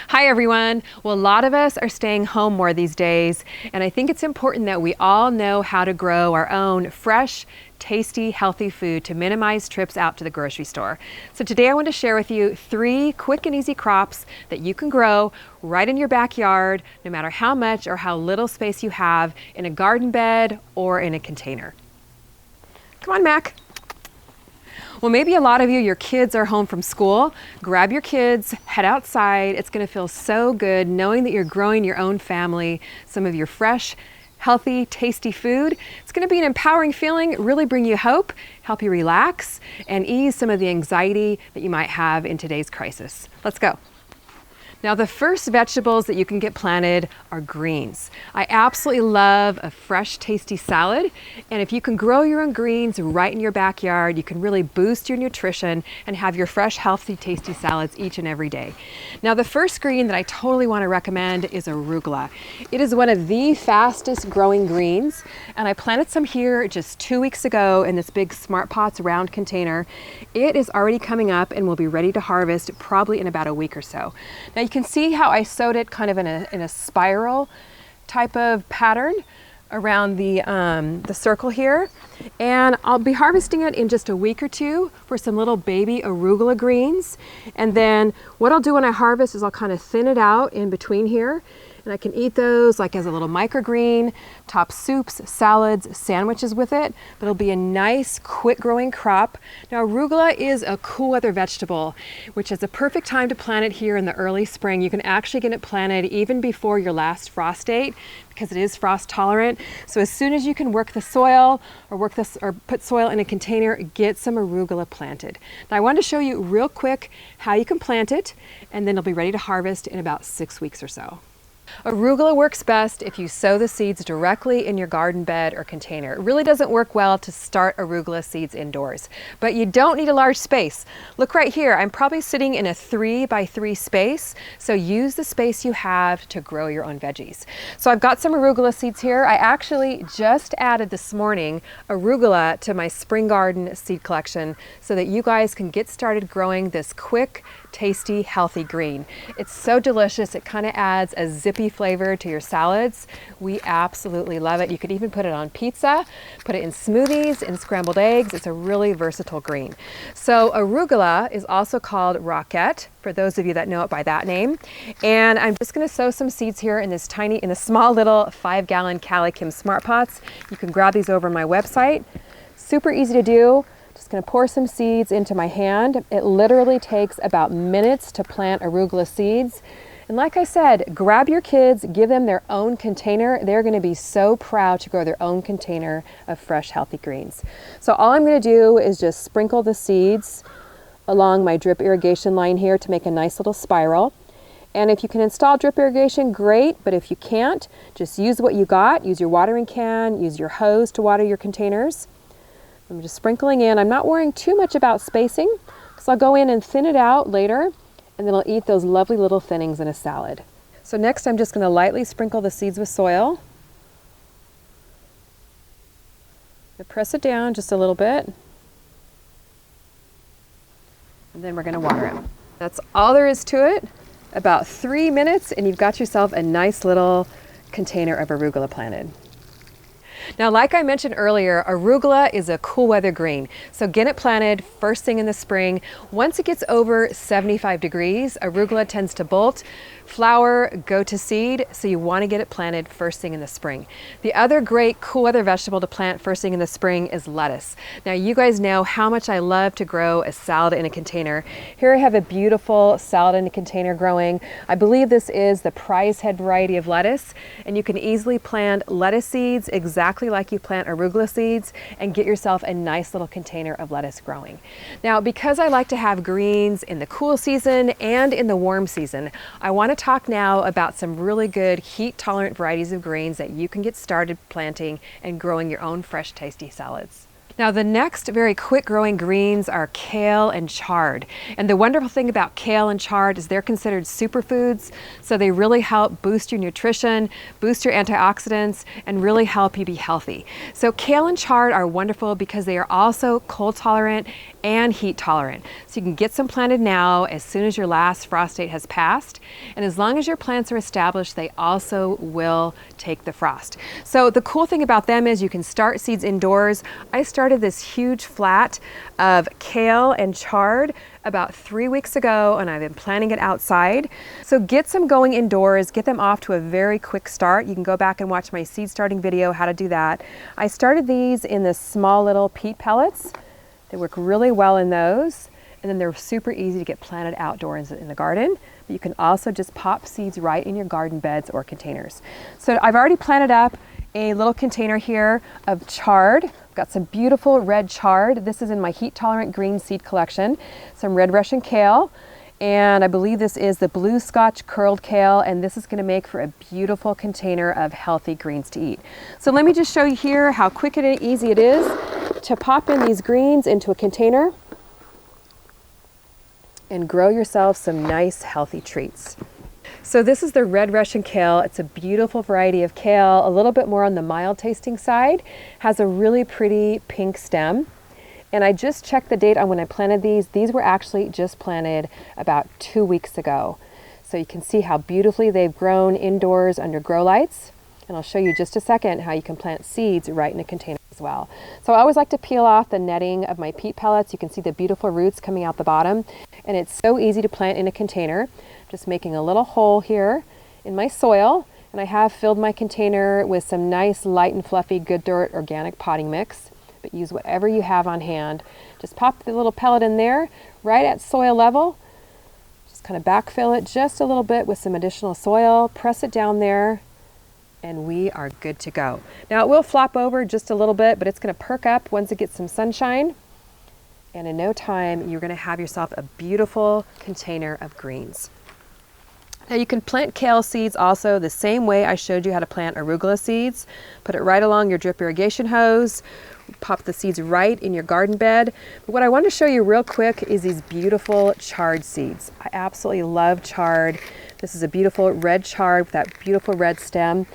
Hi everyone. Well, a lot of us are staying home more these days, and I think it's important that we all know how to grow our own fresh, tasty, healthy food to minimize trips out to the grocery store. So today I want to share with you 3 quick and easy crops that you can grow right in your backyard, no matter how much or how little space you have in a garden bed or in a container. Come on, Mac. Well, maybe a lot of you, your kids are home from school. Grab your kids, head outside. It's going to feel so good knowing that you're growing your own family, some of your fresh, healthy, tasty food. It's going to be an empowering feeling, really bring you hope, help you relax, and ease some of the anxiety that you might have in today's crisis. Let's go. Now, the first vegetables that you can get planted are greens. I absolutely love a fresh, tasty salad. And if you can grow your own greens right in your backyard, you can really boost your nutrition and have your fresh, healthy, tasty salads each and every day. Now, the first green that I totally want to recommend is arugula. It is one of the fastest growing greens. And I planted some here just 2 weeks ago in this big Smart Pots round container. It is already coming up and will be ready to harvest probably in about a week or so. Now, you can see how I sowed it kind of in a spiral type of pattern around the circle here. And I'll be harvesting it in just a week or two for some little baby arugula greens. And then what I'll do when I harvest is I'll kind of thin it out in between here. And I can eat those like as a little microgreen, top soups, salads, sandwiches with it. But it'll be a nice, quick growing crop. Now, arugula is a cool weather vegetable, which is a perfect time to plant it here in the early spring. You can actually get it planted even before your last frost date because it is frost tolerant. So as soon as you can work the soil or put soil in a container, get some arugula planted. Now, I wanted to show you real quick how you can plant it, and then it'll be ready to harvest in about 6 weeks or so. Arugula works best if you sow the seeds directly in your garden bed or container. It really doesn't work well to start arugula seeds indoors, but you don't need a large space. Look right here, I'm probably sitting in a 3 by 3 space, so use the space you have to grow your own veggies. So I've got some arugula seeds here. I actually just added this morning arugula to my spring garden seed collection so that you guys can get started growing this quick, tasty, healthy green. It's so delicious. It kind of adds a zippy flavor to your salads. We absolutely love it. You could even put it on pizza, put it in smoothies, in scrambled eggs. It's a really versatile green. So arugula is also called roquette, for those of you that know it by that name. And I'm just going to sow some seeds here in this small little 5-gallon CaliKim Smart Pots. You can grab these over my website. Super easy to do. Just going to pour some seeds into my hand. It literally takes about minutes to plant arugula seeds. And like I said, grab your kids, give them their own container. They're going to be so proud to grow their own container of fresh, healthy greens. So all I'm going to do is just sprinkle the seeds along my drip irrigation line here to make a nice little spiral. And if you can install drip irrigation, great. But if you can't, just use what you got. Use your watering can, use your hose to water your containers. I'm just sprinkling in. I'm not worrying too much about spacing because I'll go in and thin it out later, and then I'll eat those lovely little thinnings in a salad. So next I'm just going to lightly sprinkle the seeds with soil. Press it down just a little bit. And then we're going to water them. That's all there is to it. About 3 minutes and you've got yourself a nice little container of arugula planted. Now, like I mentioned earlier, arugula is a cool weather green. So get it planted first thing in the spring. Once it gets over 75 degrees, arugula tends to bolt, flower, go to seed. So you want to get it planted first thing in the spring. The other great cool weather vegetable to plant first thing in the spring is lettuce. Now, you guys know how much I love to grow a salad in a container. Here I have a beautiful salad in a container growing. I believe this is the prize head variety of lettuce, and you can easily plant lettuce seeds exactly like you plant arugula seeds and get yourself a nice little container of lettuce growing. Now, because I like to have greens in the cool season and in the warm season, I want to talk now about some really good heat tolerant varieties of greens that you can get started planting and growing your own fresh, tasty salads. Now the next very quick growing greens are kale and chard. And the wonderful thing about kale and chard is they're considered superfoods, so they really help boost your nutrition, boost your antioxidants, and really help you be healthy. So kale and chard are wonderful because they are also cold tolerant and heat tolerant. So you can get some planted now as soon as your last frost date has passed. And as long as your plants are established, they also will take the frost. So the cool thing about them is you can start seeds indoors. I started this huge flat of kale and chard about 3 weeks ago, and I've been planting it outside. So get some going indoors, get them off to a very quick start. You can go back and watch my seed starting video, how to do that. I started these in the small little peat pellets. They work really well in those, and then they're super easy to get planted outdoors in the garden. But you can also just pop seeds right in your garden beds or containers. So I've already planted up a little container here of chard. I've got some beautiful red chard. This is in my heat tolerant green seed collection. Some red Russian kale, and I believe this is the blue Scotch curled kale, and this is going to make for a beautiful container of healthy greens to eat. So let me just show you here how quick and easy it is to pop in these greens into a container and grow yourself some nice healthy treats. So this is the red Russian kale. It's a beautiful variety of kale, a little bit more on the mild tasting side, has a really pretty pink stem. And I just checked the date on when I planted these. These were actually just planted about 2 weeks ago. So you can see how beautifully they've grown indoors under grow lights. And I'll show you just a second how you can plant seeds right in a container as well. So I always like to peel off the netting of my peat pellets. You can see the beautiful roots coming out the bottom. And it's so easy to plant in a container. Just making a little hole here in my soil, and I have filled my container with some nice light and fluffy good dirt organic potting mix, but use whatever you have on hand. Just pop the little pellet in there right at soil level. Just kind of backfill it just a little bit with some additional soil, press it down there, and we are good to go. Now it will flop over just a little bit, but it's going to perk up once it gets some sunshine, and in no time you're going to have yourself a beautiful container of greens. Now you can plant kale seeds also the same way I showed you how to plant arugula seeds. Put it right along your drip irrigation hose, pop the seeds right in your garden bed. But what I want to show you real quick is these beautiful chard seeds. I absolutely love chard. This is a beautiful red chard with that beautiful red stem.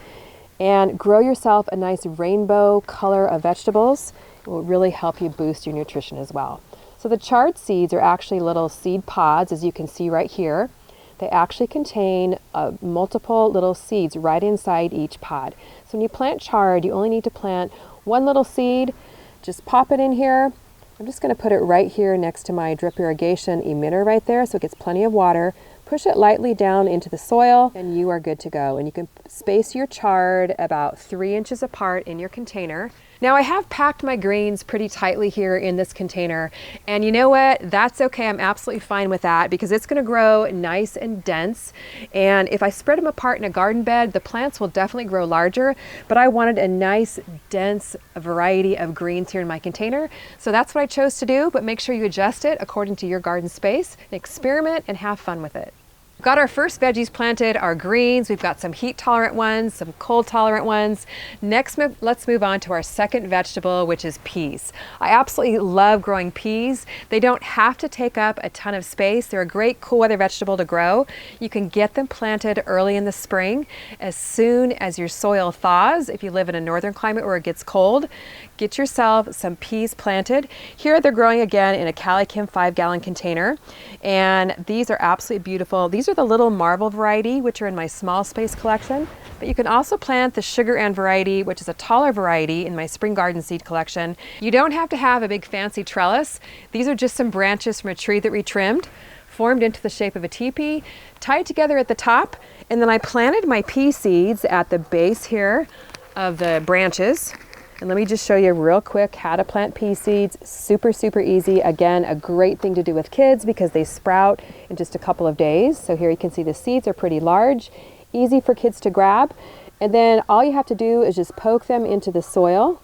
And grow yourself a nice rainbow color of vegetables. It will really help you boost your nutrition as well. So the chard seeds are actually little seed pods, as you can see right here. They actually contain multiple little seeds right inside each pod. So when you plant chard, you only need to plant one little seed. Just pop it in here. I'm just going to put it right here next to my drip irrigation emitter right there so it gets plenty of water. Push it lightly down into the soil and you are good to go. And you can space your chard about 3 inches apart in your container. Now I have packed my greens pretty tightly here in this container, and you know what? That's okay. I'm absolutely fine with that because it's going to grow nice and dense. And if I spread them apart in a garden bed, the plants will definitely grow larger, but I wanted a nice, dense variety of greens here in my container. So that's what I chose to do, but make sure you adjust it according to your garden space and experiment and have fun with it. We've got our first veggies planted, our greens. We've got some heat tolerant ones, some cold tolerant ones. Next, let's move on to our second vegetable, which is peas. I absolutely love growing peas. They don't have to take up a ton of space. They're a great cool weather vegetable to grow. You can get them planted early in the spring as soon as your soil thaws. If you live in a northern climate where it gets cold, get yourself some peas planted. Here they're growing again in a CaliKim 5-gallon container, and these are absolutely beautiful. These are the little marble variety, which are in my small space collection, but you can also plant the sugar and variety, which is a taller variety, in my spring garden seed collection. You don't have to have a big fancy trellis. These are just some branches from a tree that we trimmed, formed into the shape of a teepee, tied together at the top, and then I planted my pea seeds at the base here of the branches. And let me just show you real quick how to plant pea seeds. Super, super easy. Again, a great thing to do with kids because they sprout in just a couple of days. So here you can see the seeds are pretty large, easy for kids to grab. And then all you have to do is just poke them into the soil,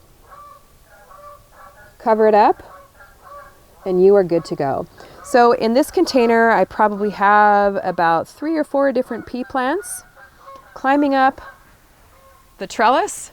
cover it up, and you are good to go. So in this container, I probably have about 3 or 4 different pea plants climbing up the trellis.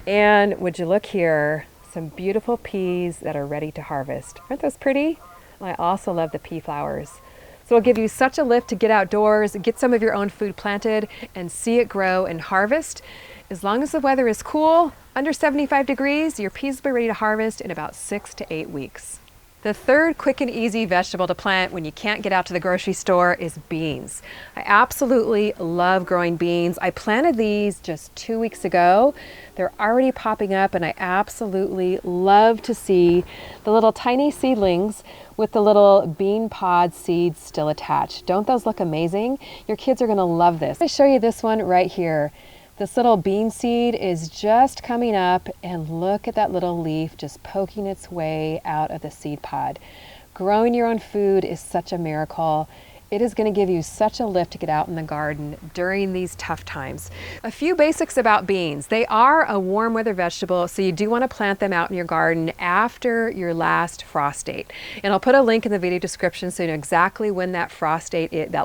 And would you look here, some beautiful peas that are ready to harvest. Aren't those pretty? And I also love the pea flowers. So it'll give you such a lift to get outdoors, get some of your own food planted, and see it grow and harvest. As long as the weather is cool, under 75 degrees, your peas will be ready to harvest in about 6 to 8 weeks. The third quick and easy vegetable to plant when you can't get out to the grocery store is beans. I absolutely love growing beans. I planted these just 2 weeks ago. They're already popping up, and I absolutely love to see the little tiny seedlings with the little bean pod seeds still attached. Don't those look amazing? Your kids are gonna love this. Let me show you this one right here. This little bean seed is just coming up, and look at that little leaf just poking its way out of the seed pod. Growing your own food is such a miracle. It is going to give you such a lift to get out in the garden during these tough times. A few basics about beans. They are a warm weather vegetable, so you do want to plant them out in your garden after your last frost date. And I'll put a link in the video description so you know exactly when that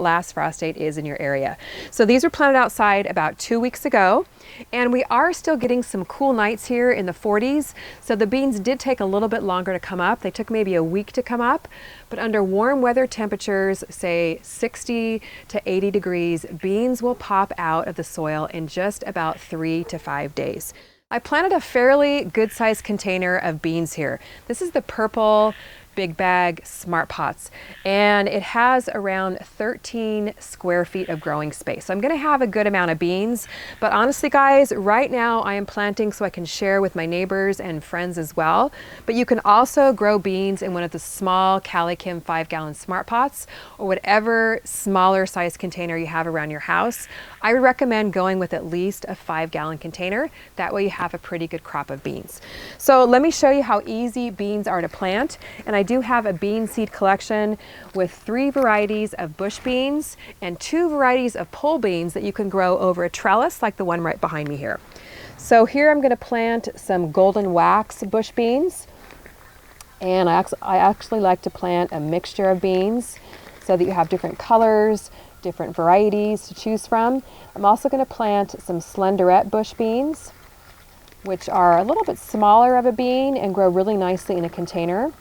last frost date is in your area. So these were planted outside about 2 weeks ago, and we are still getting some cool nights here in the 40s. So the beans did take a little bit longer to come up. They took maybe a week to come up, but under warm weather temperatures, say 60 to 80 degrees, beans will pop out of the soil in just about 3 to 5 days. I planted a fairly good sized container of beans here. This is the purple big bag Smart Pots, and it has around 13 square feet of growing space. So I'm going to have a good amount of beans, but honestly guys, right now I am planting so I can share with my neighbors and friends as well. But you can also grow beans in one of the small CaliKim 5-gallon Smart Pots, or whatever smaller size container you have around your house. I would recommend going with at least a 5-gallon container. That way you have a pretty good crop of beans. So let me show you how easy beans are to plant. And I do have a bean seed collection with 3 varieties of bush beans and 2 varieties of pole beans that you can grow over a trellis like the one right behind me here. So here I'm going to plant some golden wax bush beans, and I actually like to plant a mixture of beans so that you have different colors, different varieties to choose from. I'm also going to plant some slenderette bush beans, which are a little bit smaller of a bean and grow really nicely in a container.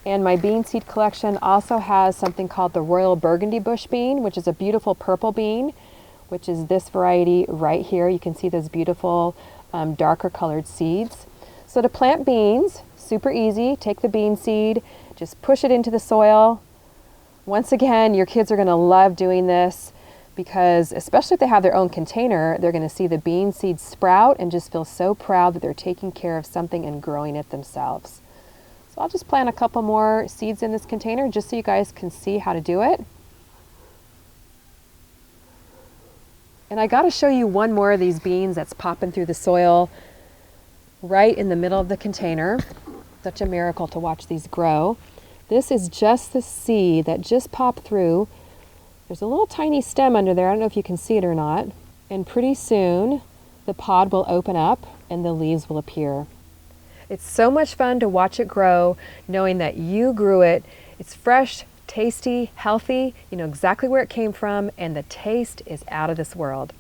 And my bean seed collection also has something called the Royal Burgundy bush bean, which is a beautiful purple bean, which is this variety right here. You can see those beautiful darker colored seeds. So to plant beans, super easy. Take the bean seed, just push it into the soil. Once again, your kids are going to love doing this because, especially if they have their own container, they're going to see the bean seed sprout and just feel so proud that they're taking care of something and growing it themselves. So I'll just plant a couple more seeds in this container just so you guys can see how to do it. And I got to show you one more of these beans that's popping through the soil right in the middle of the container. Such a miracle to watch these grow. This is just the seed that just popped through. There's a little tiny stem under there. I don't know if you can see it or not. And pretty soon the pod will open up and the leaves will appear. It's so much fun to watch it grow, knowing that you grew it. It's fresh, tasty, healthy. You know exactly where it came from, and the taste is out of this world.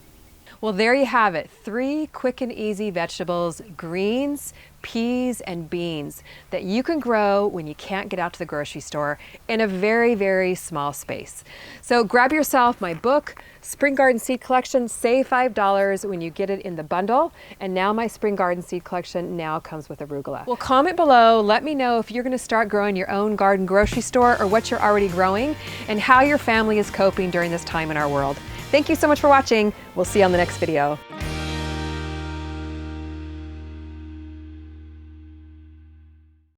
Well, there you have it. 3 quick and easy vegetables, greens, peas, and beans that you can grow when you can't get out to the grocery store in a very, very small space. So grab yourself my book, Spring Garden Seed Collection, save $5 when you get it in the bundle. And now my Spring Garden Seed Collection now comes with arugula. Well, comment below, let me know if you're gonna start growing your own garden grocery store or what you're already growing and how your family is coping during this time in our world. Thank you so much for watching. We'll see you on the next video.